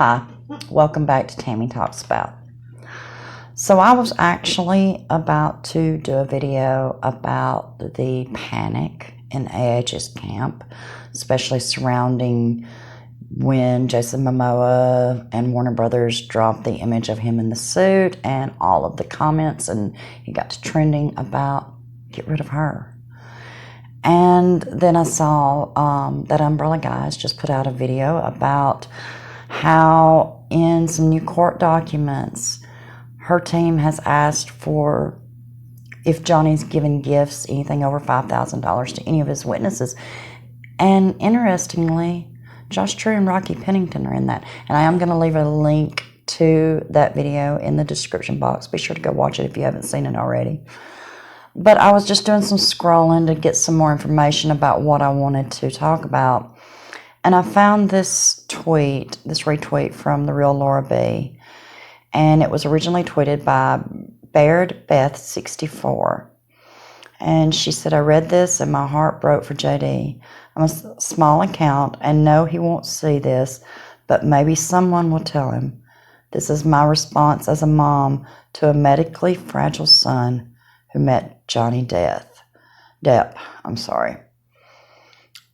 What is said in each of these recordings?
Hi, welcome back to Tammy Talks About. So I was actually about to do a video about the panic in AH's camp, especially surrounding when Jason Momoa and Warner Brothers dropped the image of him in the suit and all of the comments, and he got to trending about get rid of her. And then I saw that Umbrella Guys just put out a video about how in some new court documents, her team has asked for if Johnny's given gifts, anything over $5,000 to any of his witnesses. And interestingly, Josh True and Rocky Pennington are in that. And I am going to leave a link to that video in the description box. Be sure to go watch it if you haven't seen it already. But I was just doing some scrolling to get some more information about what I wanted to talk about. And I found this retweet from the real Laura B. And it was originally tweeted by Baird Beth 64. And she said, I read this and my heart broke for JD. I'm a small account and know he won't see this, but maybe someone will tell him. This is my response as a mom to a medically fragile son who met Johnny Depp.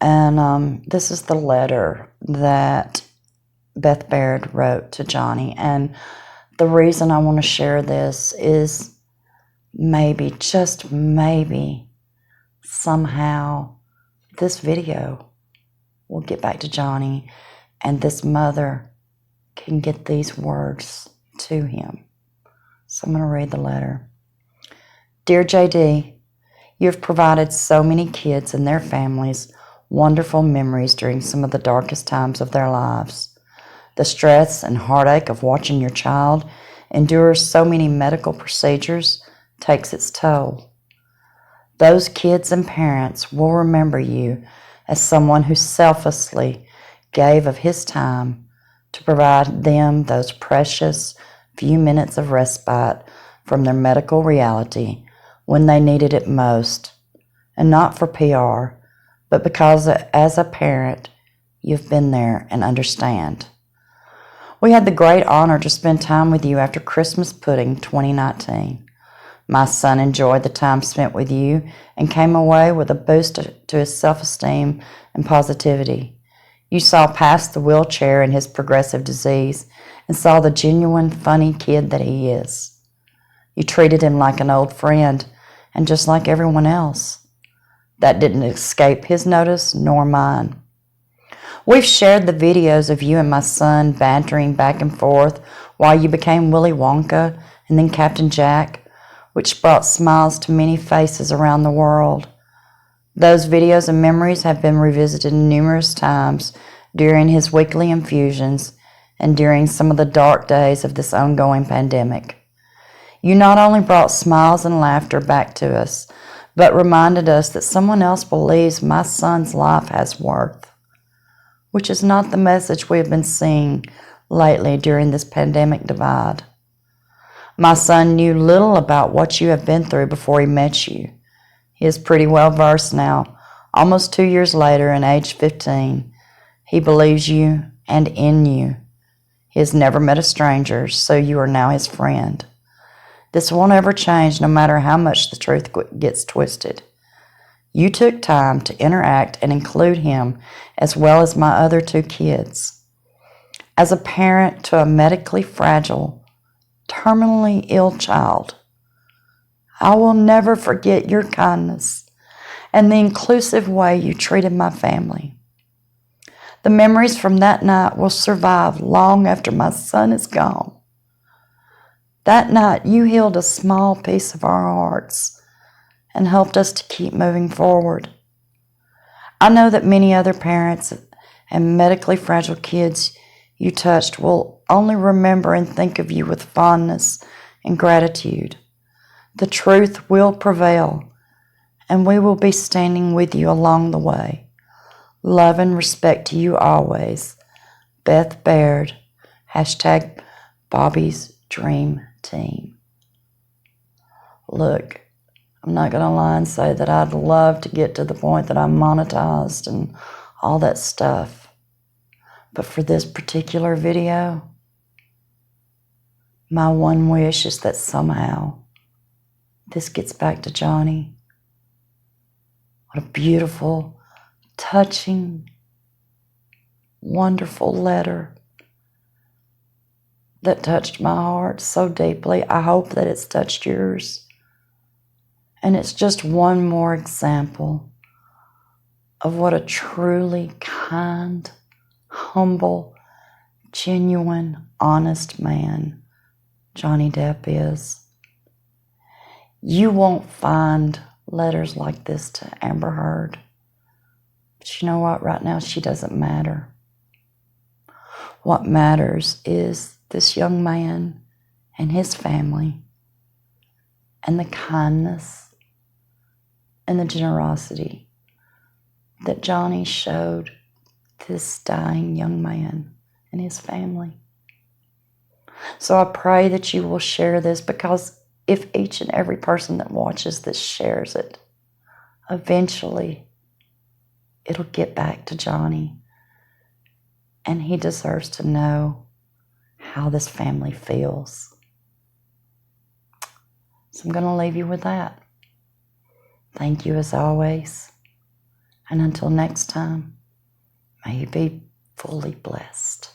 And this is the letter that Beth Baird wrote to Johnny. And the reason I want to share this is maybe, just maybe, somehow this video will get back to Johnny and this mother can get these words to him. So I'm going to read the letter. Dear JD, you have provided so many kids and their families wonderful memories during some of the darkest times of their lives. The stress and heartache of watching your child endure so many medical procedures takes its toll. Those kids and parents will remember you as someone who selflessly gave of his time to provide them those precious few minutes of respite from their medical reality when they needed it most, and not for PR, but because as a parent, you've been there and understand. We had the great honor to spend time with you after Christmas Pudding 2019. My son enjoyed the time spent with you and came away with a boost to his self-esteem and positivity. You saw past the wheelchair and his progressive disease and saw the genuine, funny kid that he is. You treated him like an old friend and just like everyone else. That didn't escape his notice nor mine. We've shared the videos of you and my son bantering back and forth while you became Willy Wonka and then Captain Jack, which brought smiles to many faces around the world. Those videos and memories have been revisited numerous times during his weekly infusions and during some of the dark days of this ongoing pandemic. You not only brought smiles and laughter back to us, but reminded us that someone else believes my son's life has worth, which is not the message we have been seeing lately during this pandemic divide. My son knew little about what you have been through before he met you. He is pretty well versed now, almost 2 years later and age 15. He believes you and in you. He has never met a stranger, so you are now his friend. This won't ever change no matter how much the truth gets twisted. You took time to interact and include him as well as my other 2 kids. As a parent to a medically fragile, terminally ill child, I will never forget your kindness and the inclusive way you treated my family. The memories from that night will survive long after my son is gone. That night, you healed a small piece of our hearts and helped us to keep moving forward. I know that many other parents and medically fragile kids you touched will only remember and think of you with fondness and gratitude. The truth will prevail, and we will be standing with you along the way. Love and respect to you always. Beth Baird, # Bobby's Dream Team. Look, I'm not going to lie and say that I'd love to get to the point that I'm monetized and all that stuff. But for this particular video, my one wish is that somehow this gets back to Johnny. What a beautiful, touching, wonderful letter that touched my heart so deeply. I hope that it's touched yours. And it's just one more example of what a truly kind, humble, genuine, honest man Johnny Depp is. You won't find letters like this to Amber Heard. But you know what? Right now, she doesn't matter. What matters is this young man and his family and the kindness and the generosity that Johnny showed this dying young man and his family. So I pray that you will share this, because if each and every person that watches this shares it, eventually it'll get back to Johnny, and he deserves to know how this family feels. So I'm going to leave you with that. Thank you as always. And until next time, may you be fully blessed.